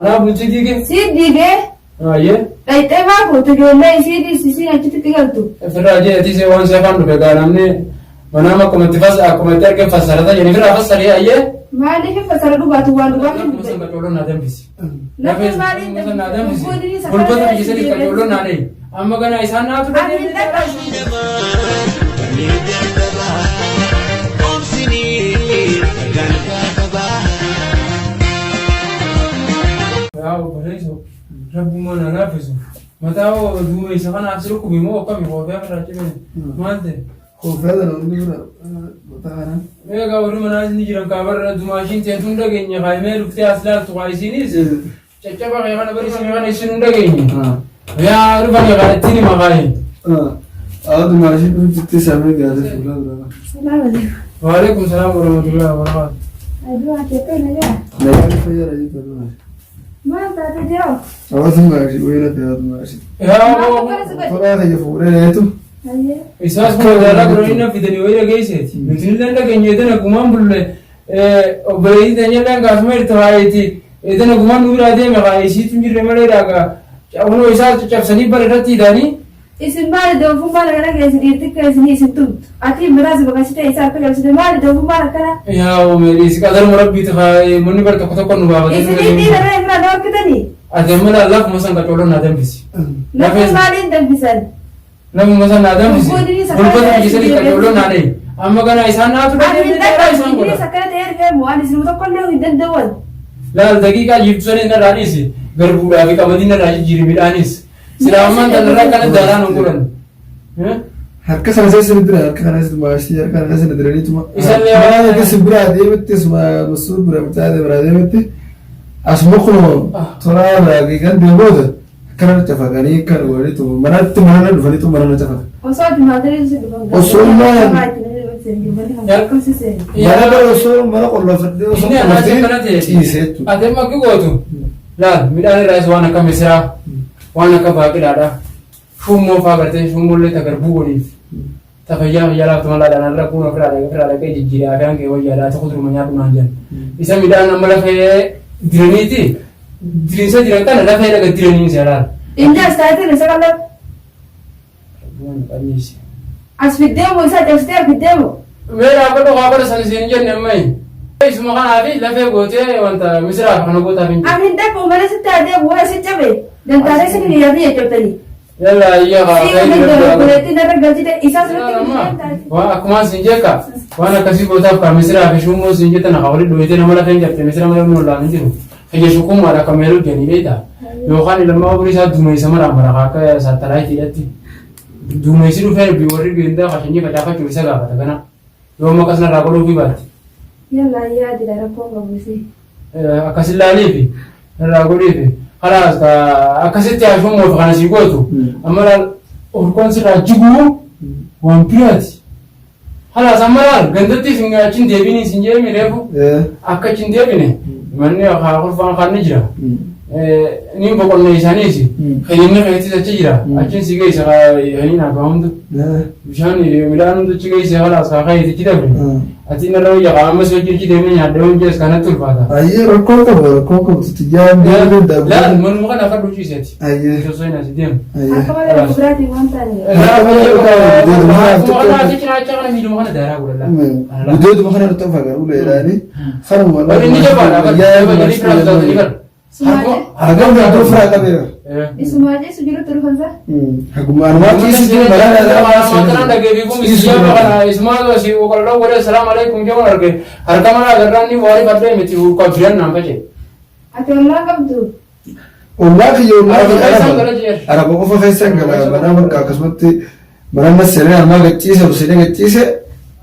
أنا بنتي ديك سيدي جه أيه أنت ما كنت تقول لي سيدي سيدي أنت تقولتو في الراجع تيجي وان سيفان بقى أنا منام أكو متفاز أكو متأكد فسرتها يعني في الأفسر هي أيه ما لي فسر دوبا توان دوبا مثلا كتقولون هذا بس لا بس ما لي مثلا هذا بس سكولي كل بدر يجي كتقولون هذا أما كان إنسان ناتو ياو بريسو رب ما ننافسه متى هو دوما يسخن أسرق بيمو كم هو بيعمل راتبه ما أنت خوف هذا لو نقول بتاعنا إيه كاوري مناز نيجي كابر دوماشين تيتون دعيني خايمة ركتي أصلا توائسينيس cecaba kayak mana beri sini kan isu nunda gini ya lu banyak kali tini makai ada masih pun kita sampai di atas pulau berapa Assalamualaikum. Waalaikumsalam warahmatullahi wabarakatuh Aduh, apa lagi? Nanti saya lagi terus Mana tadi dia? awak tuh masih boleh lihat masih ya kalau ada yang fure itu Ayo. isas ko dala ko ina fidani wira gaise mitin landa kenye dana kumam bulle obei danya langa asmer tawaiti idana kumam wira de me gaisi tunjire mare daga uno isas chapsani barati dani Isin mari do fumara kana ke sini tikka sini situ. Ati meraz bagasi te isa pe sini mari do fumara kana. ya o meri iskadar murabbi ta muni bar ta ko ko nuba Isin ini dara enra do kita ni. adamana allah musan ka tolon adam bisi Nabi mari ndam bisan. namu musan adam bisi bulbul jisali ka tolon nane amma kana isan na tu Ati de ndam isan ko ini sakara ter ke muan isin to kolle hidan dawal. la daqiqa jibsone na radisi garbu da bi kamadina raji jirimi danis silaman dan rakan daran unggulan harka sana saya sendiri harka kana sendiri masih harka kana sendiri ini cuma Isal ya. mana itu sebelah dia betul semua masuk berada betul asmukno tola lagi kan dia bodoh karena cafagani kan wali itu mana itu mana cafag Osot madari isin do. Osot man. Ya konsisten. mana ada usul mana kalau fadil usul ini ana kana te itu adema ki gotu la midane rais wana kamisra wana ka baqi dada shumo fagate shumo le ta garbu goni ta fayya yala to la dana ra kuno fra ke jijira akan ke waya da ta kudru manya kuna jan isa midana mala fe direniti dirensa direnkan da fe daga direnin sara Inda starte ne sakala bukan kanisi as fidemo isa tafsir fidemo. mera ko to gabar san sin jen mai isma kana abi la fe gote wanta misra kana gota bin Amin da ko mara sita de bo ese chabe. Dan tare se ni yabi e totali. yalla iya ka Si udah dulu kuleti na gaji de isa wa akuma sinjeka wana kasi gota ka misra fi shumo sinjeta na hawli do ite na mala fen japte misra mala no la njiru haje shukum mara kamero gani beta yo khani lamma buri sa dumai samara mara ka satellite yati dumai siru fe bi wori genda khashini fata fa kurisa ga fata kana yo makasna ra ko bi bat Yalla ya di dara ko ngomisi. akasilali fi ra ko fi خلاص أكسيت يا شو مو فانا سيقولوا أمرا أوركون سرا جيبو وامبياتي خلاص أمرا عندتي فينا كين ديبيني سنجي ميرفو أكاكين ديبيني مني أخاف فان خانجرا نيم بقول نيسانيسي خلينا خيتي تجرا أكين سيجي سكا هنينا كهوندو بشاني ميلانو تجي سكا خلاص خايتي كده أتينا لو يا عم سويتي كده من يادون جالس كانت تلفاتا aye rokoko tutijam لا من مغنى فرد شيء سيتي aye شو صينا سيديم Aku ada berarti mantani. بدود مخنا نتفق ولا يعني خرم ولا هاجم ده فرا كبير Semua aja sujud terus kan sah. هاجم انا ما كيس دي Atau Allah kam tu. والله يوم ما انا بقول فيسن انا بقى كسمت بنا مسرنا ما قتيسه وسنه قتيسه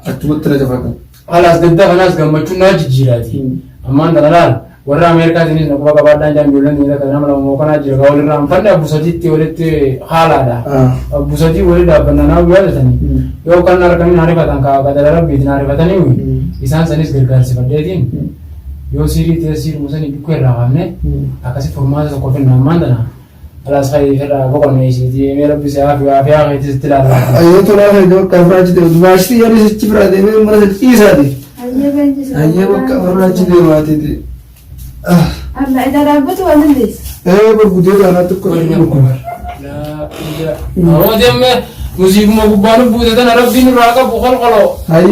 اتمت نتفق خلاص ده خلاص جمعتنا جيراتي اما دلال ورا امريكا دي نكو بابا دان بيولن ني كان ما مو كان جيرا ولا رام فند ابو سدي ولت حالادا ابو سدي ولدا بنانا ويلتني يو كان ركن ناري بدان كا بدل ربي ناري بدني إنسان سنيس غير سبدين يو سيري تسير مسني بكره رامنه akasi formato ko fenna mandana خلاص خي هلا بقول ماشي دي ميرا بسافي وافي اخي تستلال ايوه طلع جو كفراج دي ماشي يعني تشفرا دي مرة تيسا دي Aja benci. ايوه كفراج دي واتي دي أنا إذا رابط ولا ليش؟ بربودي أنا تكون لا هو دم موسيقى ما ببانو بوده أنا ربي نراقب بخل خلو أيه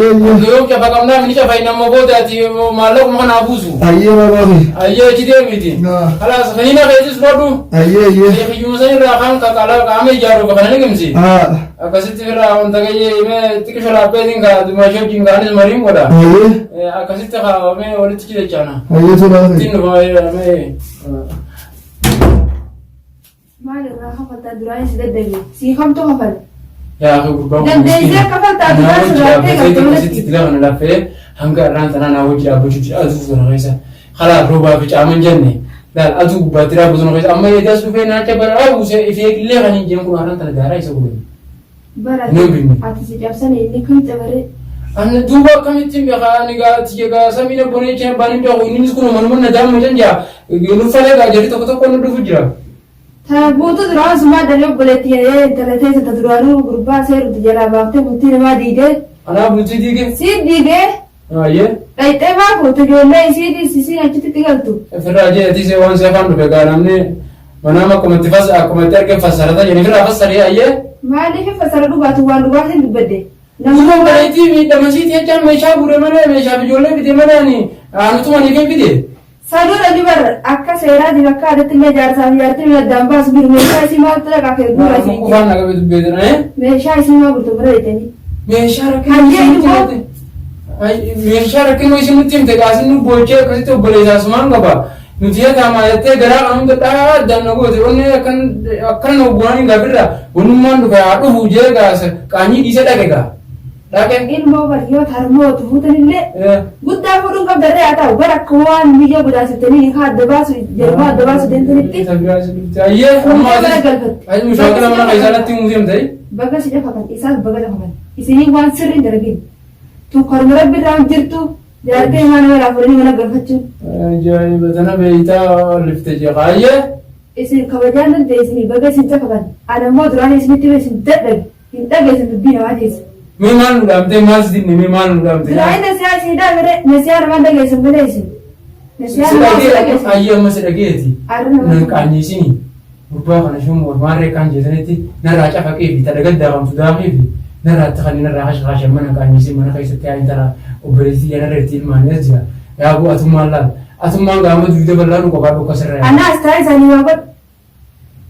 يوم كيف كمنا مني كيف إنما بوده أتي مالك ما نابوسو أيه ما بابي أيه كده ميتي خلاص خلينا كيس برضو أيه يا يوم سنين راكان كالا كامي جارو كفنان كمسي أكاسيت فيلا أنت كي ما تكشف أبدين كا دم شو جينغاني مريم ولا أكاسيت كا ما ولا تكيد جانا أيه تلا تين باي ما له راح فتى درايس ده سيهم تو هفل يا أخي بربو dan desa kapal tak ada surat كذا كذا تتلاقى أنا لفه هنگا رانت أنا ناوي أبو شو أزوج أنا غيسا خلاص روبا في عمل جنة لا أزوج باترا بزون غيسا أما يدا سوفي ناتش برا وسه في كله غني جم كنا رانت الدارا يسوون berat نبيني hati sejak sana ini kan cewek أنا دوبا كم يتم يا خا نيجا تيجا سامينا بني كنا بني جا ونين سكون من ندام مجن جا يقولون فلا جا jadi toko toko nudu fujra था वो तो दुरान सुमा दलियों बोले थी ये दलते से दुरानों ग्रुपा से जरा बातें बुद्धि नमा दी गए أنا بنتي ديك सीट दी गए ये रहते वहाँ को तो जो ले सीट सीसी अच्छी तिगल तू फिर राजे ऐसे वन से फंड पे गाना हमने मना में कमेंट कमेंटर के फंसा रहा था ये फिर आपस सर ये माली के फसल डू बात हुआ डू बात नहीं बदे नमो बड़ी थी मी तमसी थी क्या मेशा बुरे मने मेशा भी जोले भी दे मने नहीं आनु तो मने के भी दे सालू रविवार अक्का सेरा दिवक्का आदत में जार साल यार ते में दंबास बिर में ऐसी मात्र का के बुरा सी को फान लगा भी दे रहे हैं मेशा ऐसी मां बुतो बरे देते नहीं मेशा रखे आई मेशा रखे नो इसी मुत्तिम ते गासिन नु बोचे कसी तो बले जा समान गबा नुतिया दामा यते गरा हम तो ता दन गो ते ओने अकन नो बुआनी गबिरा उन्मान का आटो बुजे गास कानी दिसे लगेगा लाके ilmu bariyo tharmo tu hutanille budda furun kam dare ata bara kwan miyo buda sitani kha dabasu jerma dabasu dentanitti ये हम आज मुशाकिल हमने कैसा लगती मुझे हम थे baga sija fakan isal baga da fakan isini wan sirri daragin tu kormara biram jirtu jarte hane wala furini mana garfachu जय बतना बेटा लिफ्ट जगाये isin kawajan de isini baga sinta fakan ana modurani isini tibe sin dadag inta gesin bina wadis मेहमान उड़ाते मास दिन में मेहमान उड़ाते Selain nasihat sida bere nasihat mana gesin bere isin nasihat sedikit ayam masih sedikit sih arna nangkanya sini berubah karena semua mari kan jadi nanti naraca pakai kita dekat dalam sudah hivi naraca kan naraca kasih mana kan sih mana kayak setiap antara operasi yang ada di mana aja ya aku atuh malah kamu juga berlalu kok baru keseret ana astai sani wabat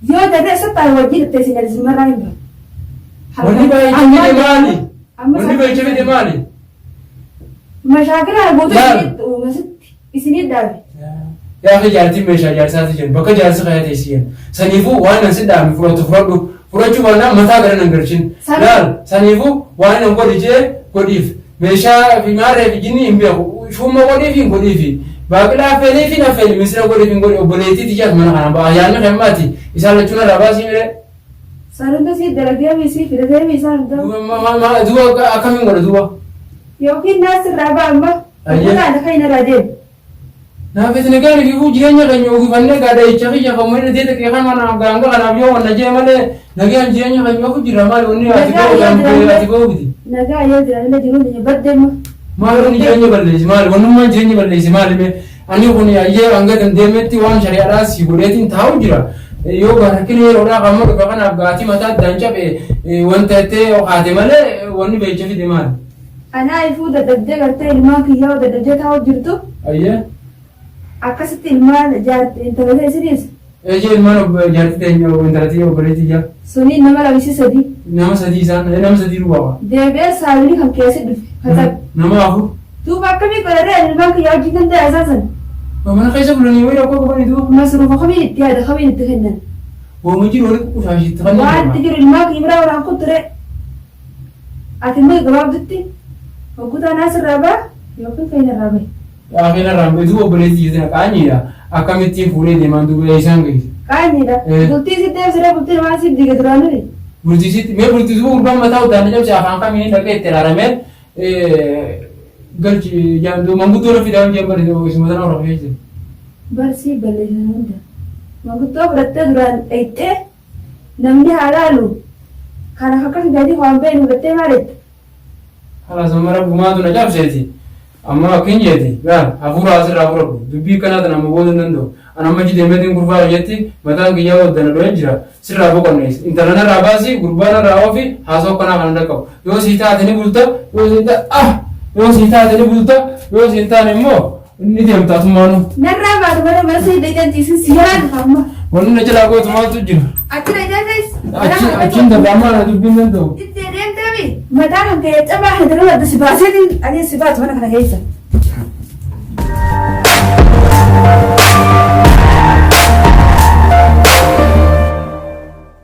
yo tadi setar wajib tesi dari semarang ba Wani bai cewe de mali wani bai cewe de mali mashakil ada butuh maksud isini dah ya akhi jarti mesha jarsa tijen baka jarsa kaya tesiyan sanifu wana sida mi furo furo mana mata gara nangarchin dal sanifu wana godif mesha fi mare fi jini imbe shuma godifi bakila feli na feli misra godif oboleti tijat mana kana ba yana khamati isala chuna rabasi mere sarunda si daragya misi firde misa anda ma dua akamin goda dua yokin nas raba amma Ayah. ana kaina radem na fitne gani fi ujiranya kan yogi fanne ga dai chaki ya kamar da ta kai kana ganga kana biyo wannan je male nagi an jiranya kan yogi jira mal wonni ati go gidi naga ya jira ne jiru ne baddem mal wonni jiranya balle mal wonni man jiranya balle mal me ani kuni ayye anga dan demetti wan shari'a da si gudetin taw jira yo barakini ora kamar ka kana gati mata dancha be wanta te o ade male wonni be chefi de mal ana ifu da dadde garte ilma ki yaw da dadde taw jirtu ayye akasit ilma jart intawada siris eje ilmano jarti de nyo wendarati o boleti ja suni namala bisi sadi nama sadi ruwa debe salni ham kese duf kata nama afu tu bakami kolare ilma ki yaw jitan da asasan mana kaisa bulani wira ko ko ni du masru fa khabi ittihad khabi ittihannan wo mujir wala ku tashi tani wa tijir ilma ki ibra wala kutre atimai gawab ditti وكنت أنا سرابة يوكل كين الرابع akhirnya ramai itu boleh jadi kanya ya akan mesti fully demand tu boleh sangat كاين ده بطي سيدي سرا بطي ما سيدي كدرانو دي berarti itu urban matau dan jam siapa angka ini dekat teramet gerci jam tu mampu tu orang tidak jam beri semua orang orang itu برسي بلجنان ده ما كنت أبغى دران إيته نمدي حلالو كان حكا سجادي خوان بين وقتي مارد kalau semua orang rumah tu najab sih amma kenyati ga afura asira afura dubbi kana tana mabodo nando ana maji de medin gurba yati madan giya wadana doenjira sirra bokonnes interana rabasi gurbana raofi haso kana handa ko yo sita tani bulta yo sita tani bulta yo sita nemo ni dem tasmanu narra ba bara marse de janti siran amma wonna jala ko tumatu jira atira janais achin da bama dubbi nando itere ndabi madan ke taba hadra da sibasini ani sibat wana kana heisa